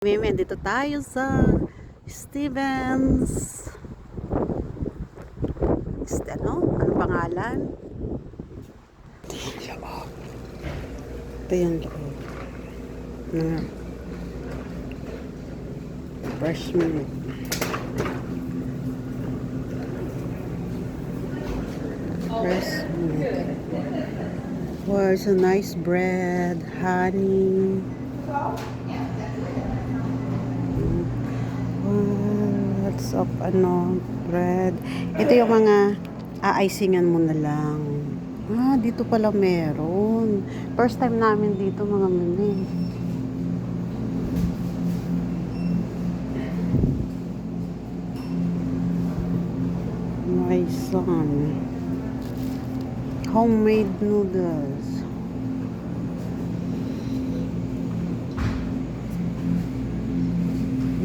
Meme, dito tayo sa Stevens. Ano pangalan? Ito yung loob. Fresh milk. Fresh milk. Wow, it's a nice bread, honey. Lots of bread. Ito yung mga aayisingan mo na lang. Dito pala meron. First time namin dito mga mami. My son. Homemade noodles.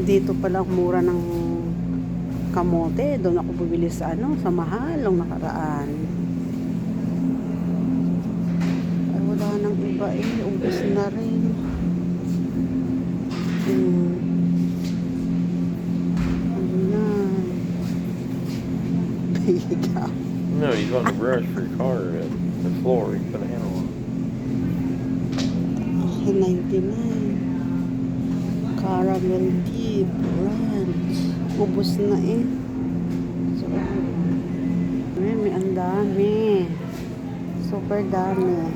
Dito pala mura ng kamote. Doon ako bumili sa sa mahal ng nakaraan. Ay, wala nang iba ubos na rin. No, he's on the brush for your car, the floor. You put a handle on. 99. Caramel tea, brunch. Ubos na So, may ang dami. Super dami.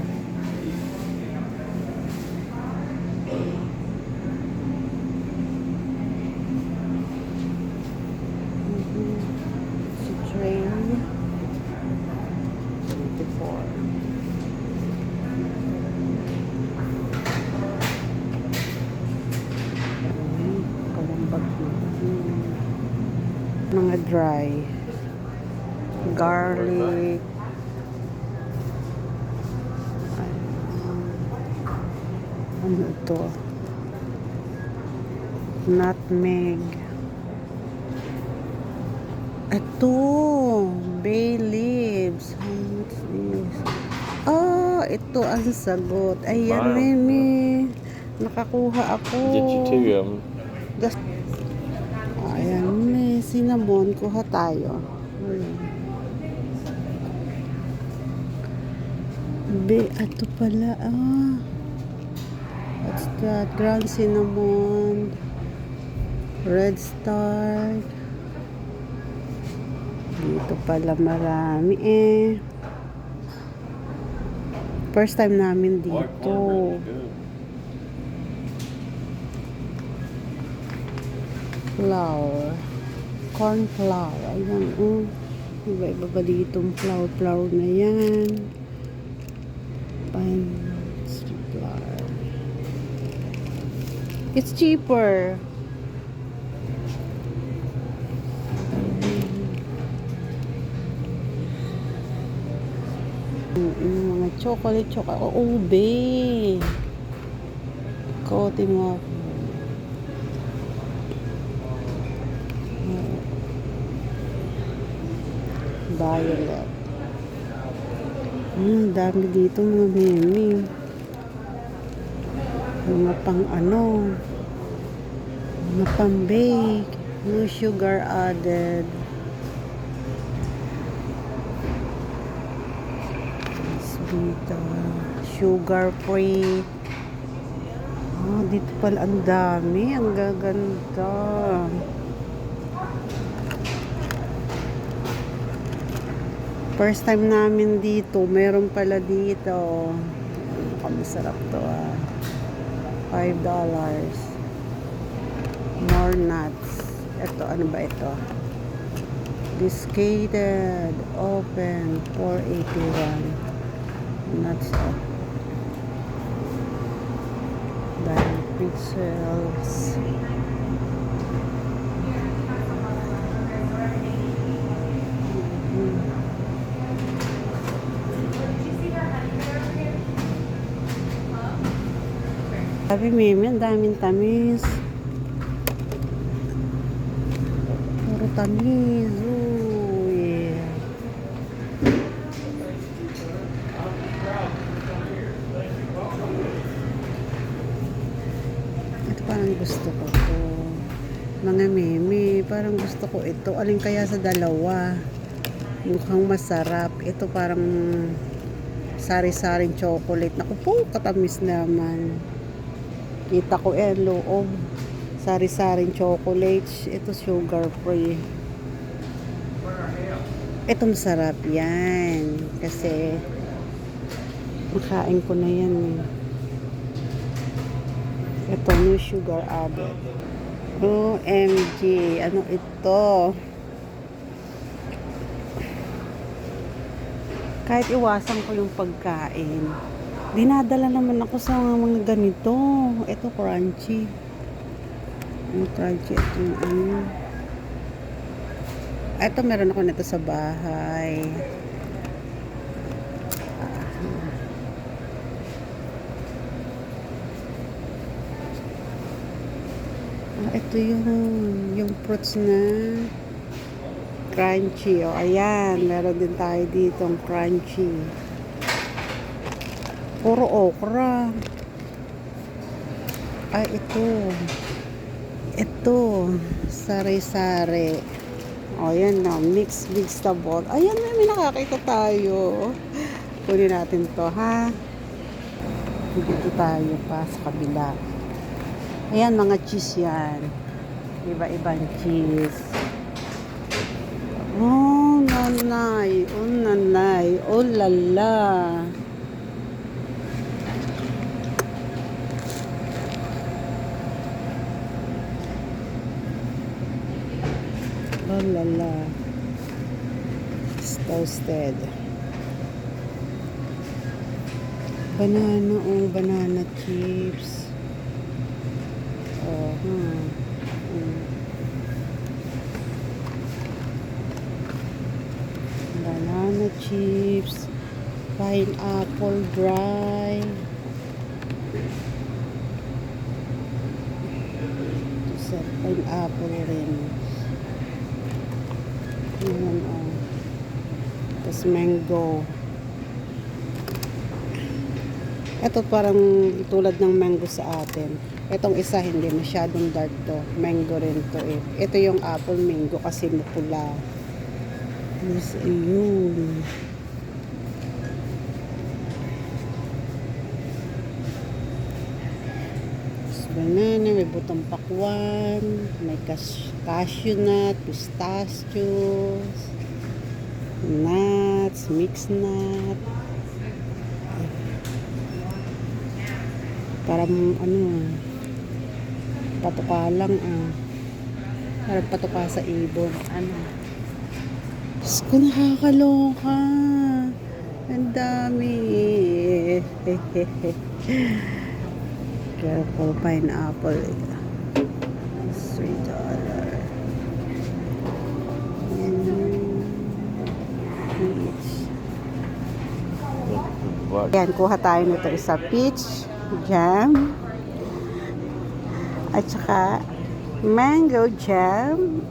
Si train. 24. Mga dry garlic, ano ito, nutmeg, ito bay leaves. What's this? Ito ang sagot. Ayan, Mimi, nakakuha ako. Get you two of them. Ayan, may cinnamon. Kuha tayo. Ito pala, what's that? Ground cinnamon. Red star. Dito pala marami First time namin dito. Flour. Corn flour. Ayan, iba-iba ba ditong flour na yan. Flour. It's cheaper. Mga chocolate. Ube. Kote mo. Violet. Dami dito mga memi. Mga pang mga pang bake. No sugar added. Dito. Sugar free. Dito pala ang dami. Ang gaganda. First time namin dito, meron pala dito. Masarap to $5. More nuts. Ito, ano ba ito? Desiccated, open, $4.81. Nuts Dahil pretzels. Sabi Mimi, ang daming tamis. Puro tamis. Ito parang gusto ko. dito. Mga meme. Parang gusto ko ito. Alin kaya sa dalawa? Mukhang masarap. Ito parang sari-saring chocolate. Naku po, katamis naman. Kita ko loob. Sari-saring chocolate. Ito sugar free. Ito masarap yan. Kasi makain ko na yan eh. Ito, no sugar added. OMG. Ano ito? Kahit iwasan ko yung pagkain, dinadala naman ako sa mga ganito. Ito, crunchy. Yung crunchy. Ito yung ano. Ito, meron ako nito sa bahay. Ito yung fruits na crunchy. O, ayan. Meron din tayo dito ang crunchy. Puro okra. Ay, ito. Ito. Sari-sari. O, ayan na. Mixed vegetable. Ayan, may nakakita tayo. Kunin natin to, ha? Dito tayo pa sa kabila. Ayan, mga cheese yan. Iba-ibang cheese. Oh, nanay. Oh, nanay. Oh, lala. Oh, lala. It's toasted. Banana, oh, banana chips. Oh, banana chips, pineapple dry. Sa pineapple rin. Yan, oh. Tapos mango. Ito parang tulad ng mango sa atin. Itong isa hindi masyadong dark to. Mango rin to eh. Ito yung apple mango kasi mapula. Yes, ayun. Banana, may butang pakwan, may cashew nut, pistachios, nuts, mixed nut. Parang ano, patuka lang parang patuka sa ibon. Ano? Diyos ko, nakakaloka. Ang dami. Careful, pineapple. $3. Yan, kuha tayo nito isa peach jam at saka mango jam.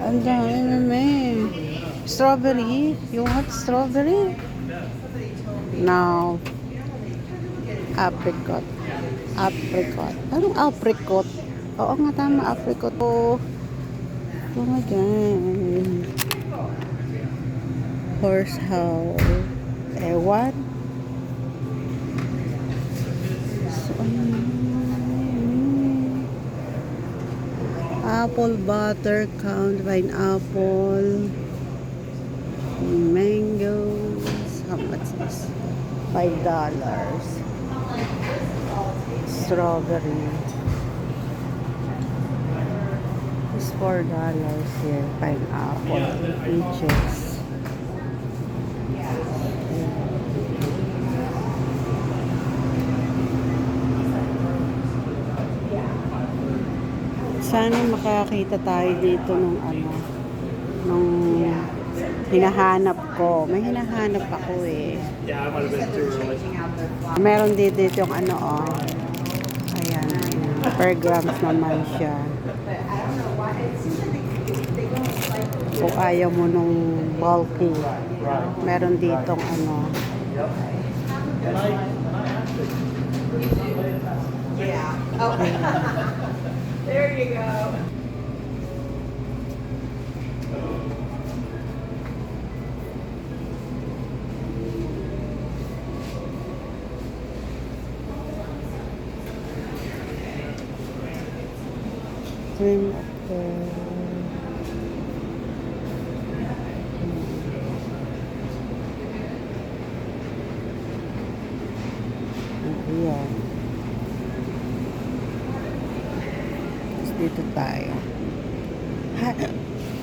Ang dami naman. Strawberry. You want strawberry? No. Apricot. Apricot. Anong apricot? Oo nga, tama. Apricot. Oh my God. Horsehouse. Ewan. Apple butter, count pineapple, mangoes. How much is this? $5. Strawberry. It's $4 here. Pineapple, peaches. Sana makakita tayo dito nung nung hinahanap ko. May hinahanap ako eh. Meron dito yung ayan, per grams naman siya. Kung ayaw mo nung bulky, meron ditong Yeah. Oh. There you go. Cream of the... Ayan. Tapos dito tayo.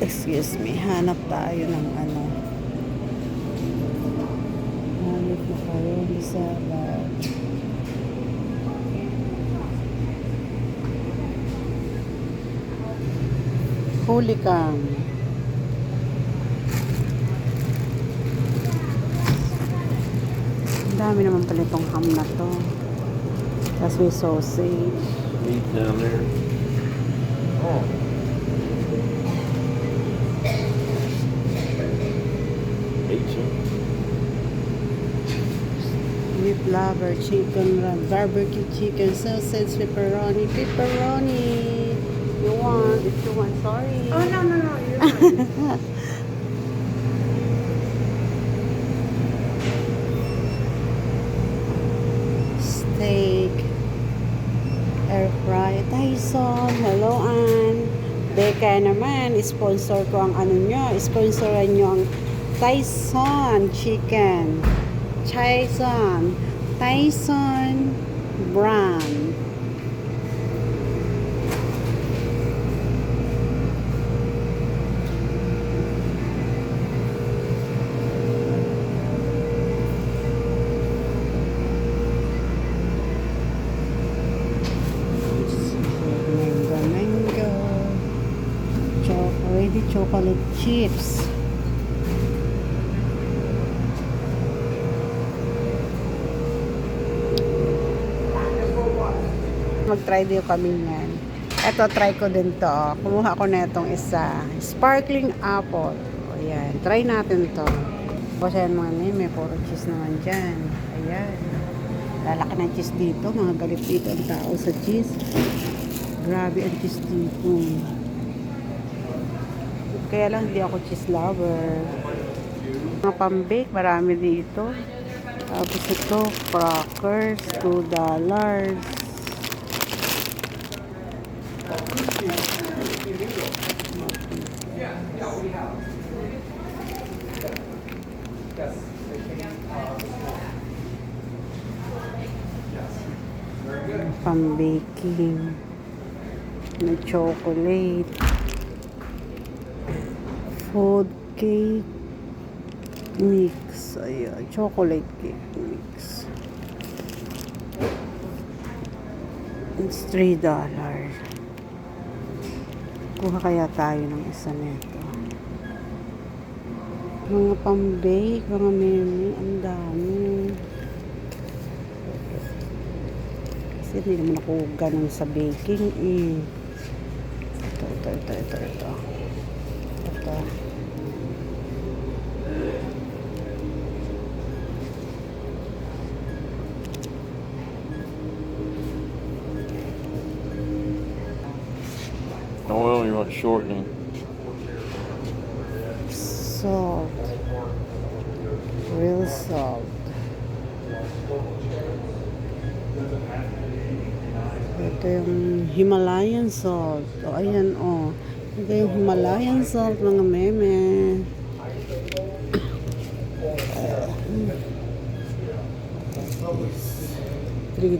Excuse me. Hanap tayo ng ano. Hanap na kayo. Isa ba? Huli kang. Ang dami naman pala itong ham na to. Tapos may sausage. Meat down there. Oh. Ate some. Meat lover, chicken wrap, barbecue chicken, sausage, pepperoni, pepperoni. You want? If you want, sorry. Oh, no, no, no. You're fine. Steak, air fry, Tyson, hello Ann. Beka naman, sponsor ko ang ano nyo, sponsoran nyo ang Tyson chicken. Tyson brand. Mango. Ready chocolate chips. Mag-try din kami niyan. Ito, try ko din to. Kumuha ko na itong isa. Sparkling apple. O, ayan. Try natin to. Kasi yan mga may puro cheese naman dyan. Ayan. Lalaki ng cheese dito. Mga galit dito ang tao sa cheese. Grabe ang cheese dito. Kaya lang hindi ako cheese lover. Mga pambake, marami dito. Tapos ito, crackers, $2. Pang-baking. May chocolate. Food cake mix. Ayan, chocolate cake mix. It's $3. Kuha kaya tayo ng isa nito. Mga pang-bake, mga meme, ang dami. Kasi hindi naman ako ganun sa baking eh. Ito. Ito. Oil, you want shortening. Salt. Real salt. Ito yung Himalayan salt. O, ayan, o. Ito yung Himalayan salt, mga meme. $3.